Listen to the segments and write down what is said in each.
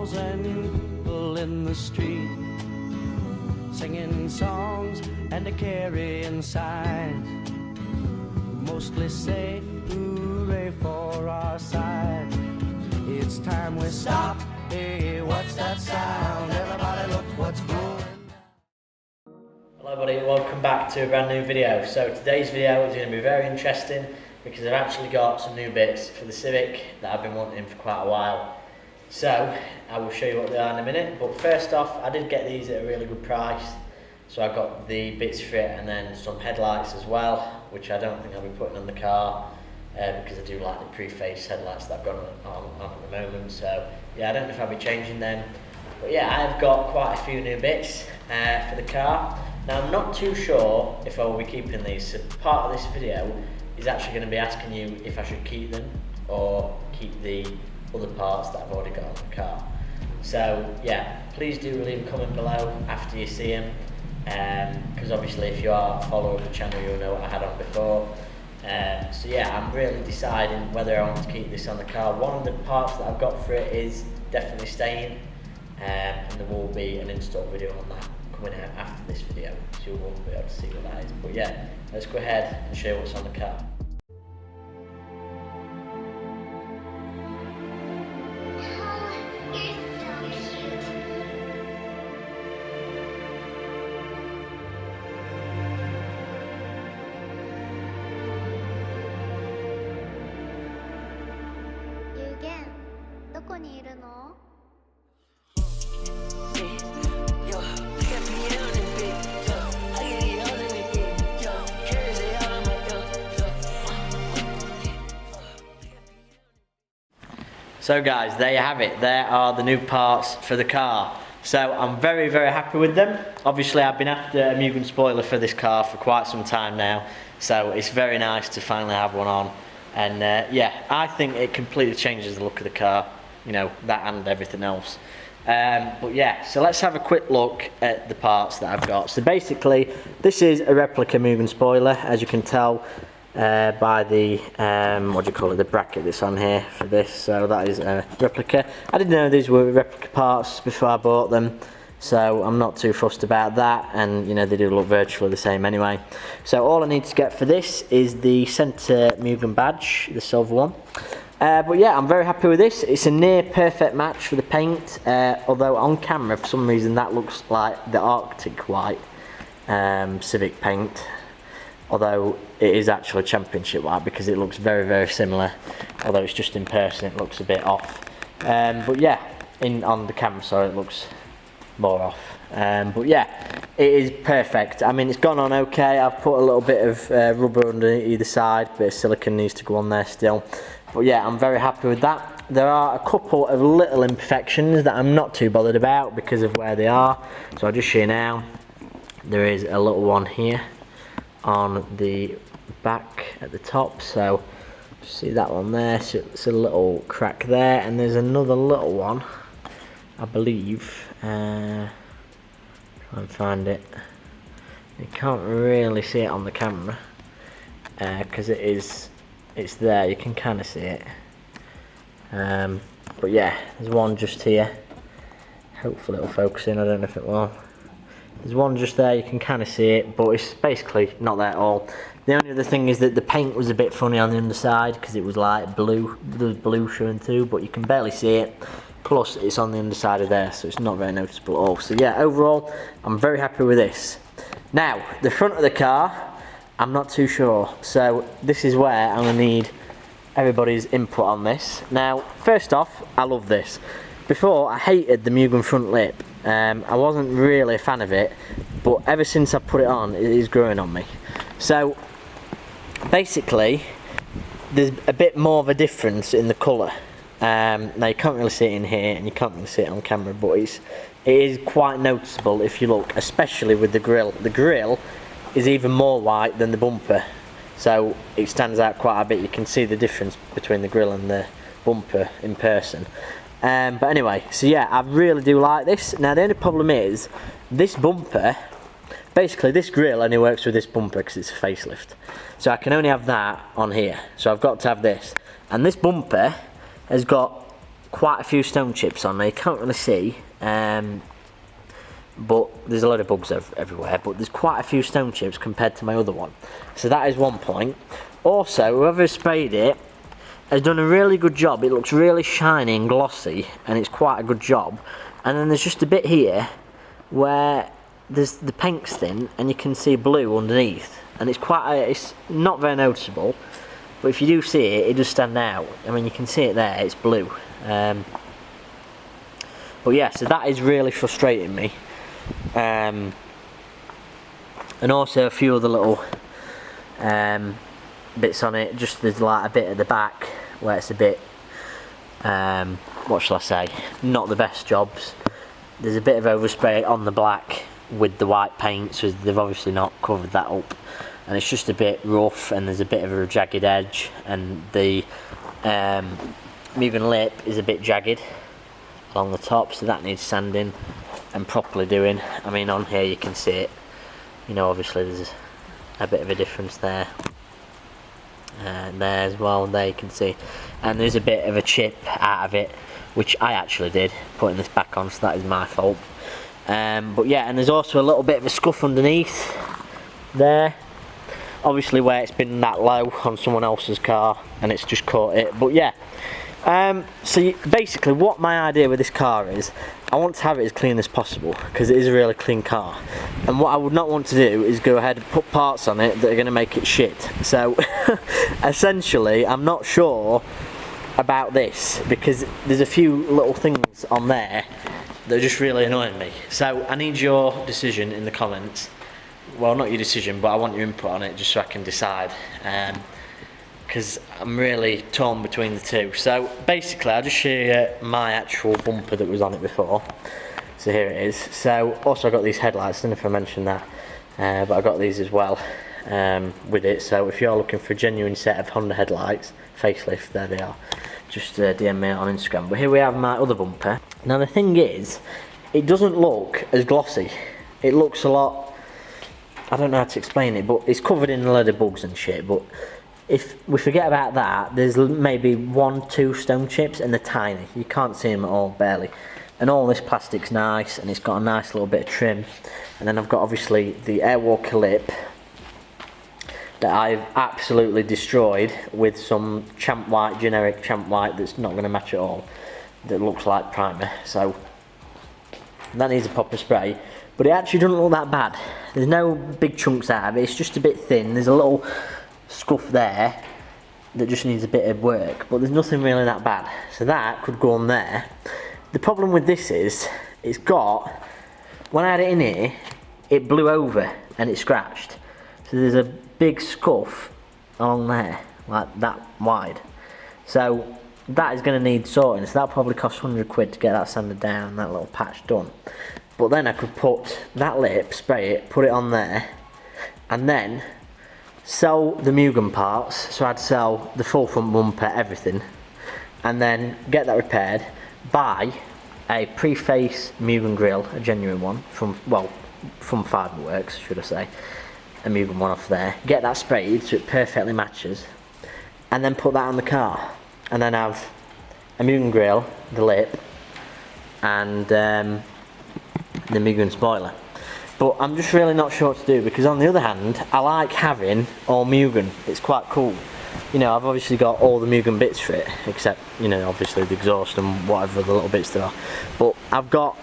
And people in the street singing songs and a carrying signs, mostly say hooray for our side. It's time we stop. Hey, what's that sound? Everybody look what's going on. Hello everybody, welcome back to a brand new video. So today's video is going to be very interesting because I've actually got some new bits for the Civic that I've been wanting for quite a while. So I will show you what they are in a minute, but first off, I did get these at a really good price. So I got the bits for it and then some headlights as well, which I don't think I'll be putting on the car because I do like the pre-phase headlights that I've got on at the moment. So yeah, I don't know if I'll be changing them, but yeah, I've got quite a few new bits for the car. Now I'm not too sure if I will be keeping these, so part of this video is actually going to be asking you if I should keep them or keep the other parts that I've already got on the car. So yeah, please do leave a comment below after you see them, because obviously if you are a follower of the channel you'll know what I had on before. So yeah, I'm really deciding whether I want to keep this on the car. One of the parts that I've got for it is definitely staying, and there will be an install video on that coming out after this video, so you won't be able to see what that is. But yeah, let's go ahead and show you what's on the car. Mugen, どこにいるの? So guys, there you have it. There are the new parts for the car. So I'm very, very happy with them. Obviously I've been after a Mugen spoiler for this car for quite some time now. So it's very nice to finally have one on. And yeah, I think it completely changes the look of the car. You know, that and everything else. But yeah, so let's have a quick look at the parts that I've got. So basically, this is a replica Mugen spoiler, as you can tell by the what do you call it, the bracket that's on here for this. So that is a replica. I didn't know these were replica parts before I bought them, so I'm not too fussed about that, and you know, they do look virtually the same anyway. So all I need to get for this is the centre Mugen badge, the silver one. But yeah, I'm very happy with this. It's a near perfect match for the paint, although on camera for some reason that looks like the Arctic white Civic paint, although it is actually championship white because it looks very, very similar, although it's just in person it looks a bit off. But yeah, on the camera, sorry, it looks more off. But yeah, it is perfect. I mean, it's gone on okay. I've put a little bit of rubber under either side, bit of silicone needs to go on there still. But yeah, I'm very happy with that. There are a couple of little imperfections that I'm not too bothered about because of where they are. So I'll just show you now. There is a little one here on the back at the top. So see that one there? So it's a little crack there, and there's another little one, I believe. Try and find it. You can't really see it on the camera because it's there, you can kind of see it, but yeah, there's one just here. Hopefully it'll focus in, I don't know if it will. There's one just there, you can kind of see it, but it's basically not there at all. The only other thing is that the paint was a bit funny on the underside because it was like blue, there was blue showing through, but you can barely see it. Plus it's on the underside of there, so it's not very noticeable at all. So yeah, overall I'm very happy with this. Now the front of the car, I'm not too sure, so this is where I'm going to need everybody's input on this. Now, first off, I love this. Before, I hated the Mugen front lip. I wasn't really a fan of it, but ever since I put it on, it is growing on me. So, basically, there's a bit more of a difference in the colour. Now, you can't really see it in here, and you can't really see it on camera, but it is quite noticeable if you look, especially with the grille. The grille is even more white than the bumper, so it stands out quite a bit. You can see the difference between the grille and the bumper in person. But anyway, so yeah, I really do like this. Now the only problem is this bumper, basically this grille only works with this bumper because it's a facelift, so I can only have that on here, so I've got to have this. And this bumper has got quite a few stone chips on there. You can't really see, but there's a lot of bugs everywhere, but there's quite a few stone chips compared to my other one. So that is one point. Also, whoever sprayed it has done a really good job. It looks really shiny and glossy, and it's quite a good job. And then there's just a bit here where there's the paint's thin and you can see blue underneath, and it's not very noticeable, but if you do see it, it does stand out. I mean, you can see it there, it's blue. But yeah, so that is really frustrating me. And also a few other little bits on it. Just there's like a bit at the back where it's a bit what shall I say, not the best jobs. There's a bit of overspray on the black with the white paint, so they've obviously not covered that up, and it's just a bit rough, and there's a bit of a jagged edge, and the Mugen lip is a bit jagged along the top, so that needs sanding and properly doing. I mean, on here you can see it, you know, obviously there's a bit of a difference there, and there as well, there you can see, and there's a bit of a chip out of it, which I actually did putting this back on, so that is my fault. But yeah, and there's also a little bit of a scuff underneath there, obviously where it's been that low on someone else's car and it's just caught it. But yeah, so basically what my idea with this car is, I want to have it as clean as possible because it is a really clean car, and what I would not want to do is go ahead and put parts on it that are going to make it shit. So essentially I'm not sure about this because there's a few little things on there that are just really annoying me. So I need your decision in the comments. Well, not your decision, but I want your input on it just so I can decide, because I'm really torn between the two. So basically I'll just show you my actual bumper that was on it before. So here it is. So also I got these headlights, I don't know if I mentioned that, but I got these as well with it. So if you're looking for a genuine set of Honda headlights, facelift, there they are. Just DM me on Instagram. But here we have my other bumper. Now the thing is, it doesn't look as glossy. It looks a lot, I don't know how to explain it, but it's covered in a load of bugs and shit. But if we forget about that, there's maybe 1-2 stone chips, and they're tiny. You can't see them at all, barely. And all this plastic's nice, and it's got a nice little bit of trim. And then I've got obviously the Airwalker lip that I've absolutely destroyed with some champ white, generic champ white that's not going to match at all, that looks like primer. So that needs a proper spray, but it actually doesn't look that bad. There's no big chunks out of it, it's just a bit thin. There's a little scuff there that just needs a bit of work, but there's nothing really that bad, so that could go on there. The problem with this is, it's got, when I had it in here, it blew over and it scratched, so there's a big scuff along there, like that wide. So that is going to need sorting, so that'll probably cost 100 quid to get that sanded down and that little patch done. But then I could put that lip, spray it, put it on there, and then sell the Mugen parts. So I'd sell the full front bumper, everything, and then get that repaired, buy a pre-face Mugen grill, a genuine one, from Fiberworks, should I say, a Mugen one off there, get that sprayed so it perfectly matches, and then put that on the car, and then have a Mugen grill, the lip, and the Mugen spoiler. But I'm just really not sure what to do, because on the other hand, I like having all Mugen. It's quite cool. You know, I've obviously got all the Mugen bits for it, except, you know, obviously the exhaust and whatever the little bits there are. But I've got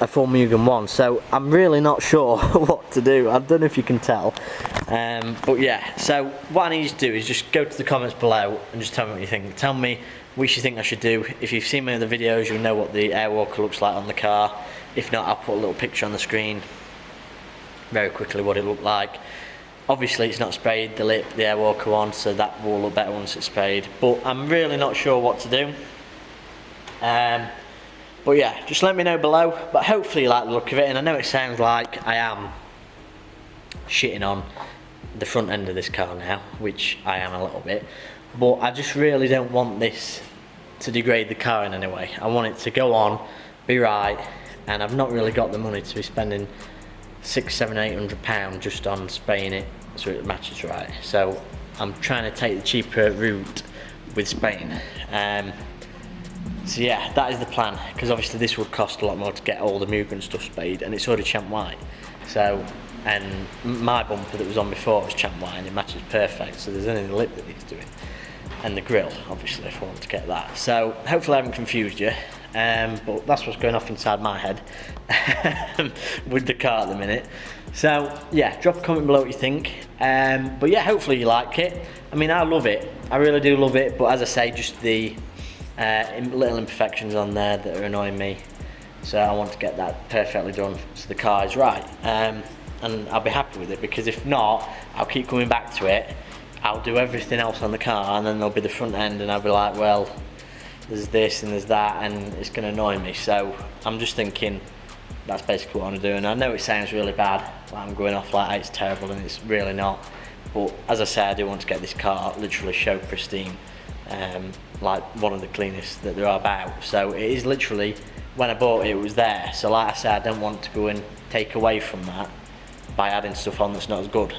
a full Mugen one, so I'm really not sure what to do. I don't know if you can tell. But yeah, so what I need you to do is just go to the comments below and just tell me what you think. Tell me which you think I should do. If you've seen my other videos, you'll know what the Airwalker looks like on the car. If not, I'll put a little picture on the screen very quickly what it looked like. Obviously it's not sprayed, the lip, the Airwalker one, so that will look better once it's sprayed, but I'm really not sure what to do. But yeah, just let me know below, but hopefully you like the look of it, and I know it sounds like I am shitting on the front end of this car now, which I am a little bit, but I just really don't want this to degrade the car in any way. I want it to go on, be right, and I've not really got the money to be spending £600, £700, £800 just on spraying it so it matches right. So I'm trying to take the cheaper route with spraying. So yeah, that is the plan, because obviously this would cost a lot more to get all the Mugen stuff sprayed, and it's already champ white. So, and my bumper that was on before was champ white and it matches perfect, so there's only the lip that needs doing. And the grill, obviously, if I want to get that. So hopefully I haven't confused you, but that's what's going off inside my head with the car at the minute. So yeah, drop a comment below what you think. But yeah, hopefully you like it. I mean, I love it. I really do love it, but as I say, just the little imperfections on there that are annoying me. So I want to get that perfectly done so the car is right. And I'll be happy with it, because if not, I'll keep coming back to it. I'll do everything else on the car, and then there'll be the front end, and I'll be like, well, there's this and there's that, and it's going to annoy me. So I'm just thinking that's basically what I want to do. And I know it sounds really bad, like I'm going off like it's terrible, and it's really not. But as I say, I do want to get this car literally show pristine, like one of the cleanest that there are about. So it is literally, when I bought it, it was there. So like I said, I don't want to go and take away from that by adding stuff on that's not as good.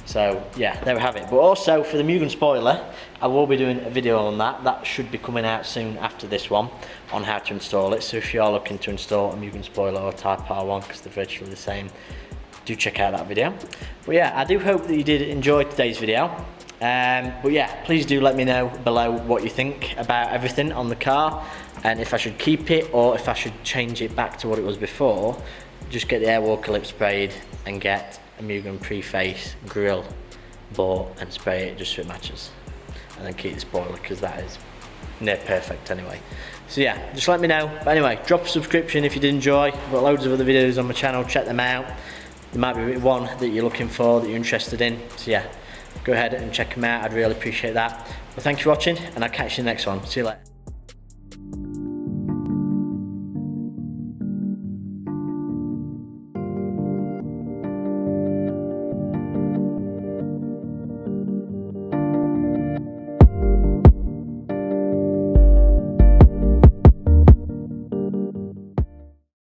So yeah, there we have it. But also for the Mugen spoiler, I will be doing a video on that. That should be coming out soon after this one, on how to install it. So if you are looking to install a Mugen spoiler or Type R1, because they're virtually the same, do check out that video. But yeah, I do hope that you did enjoy today's video. But yeah, please do let me know below what you think about everything on the car, and if I should keep it or if I should change it back to what it was before. Just get the Airwalker lip sprayed and get a Mugen preface grill bought and spray it just so it matches, and then keep the spoiler, because that is near perfect anyway. So yeah, just let me know. But anyway, drop a subscription if you did enjoy. I've got loads of other videos on my channel, check them out. There might be one that you're looking for, that you're interested in. So yeah, go ahead and check them out, I'd really appreciate that. Well, thanks for watching, and I'll catch you in the next one. See you later.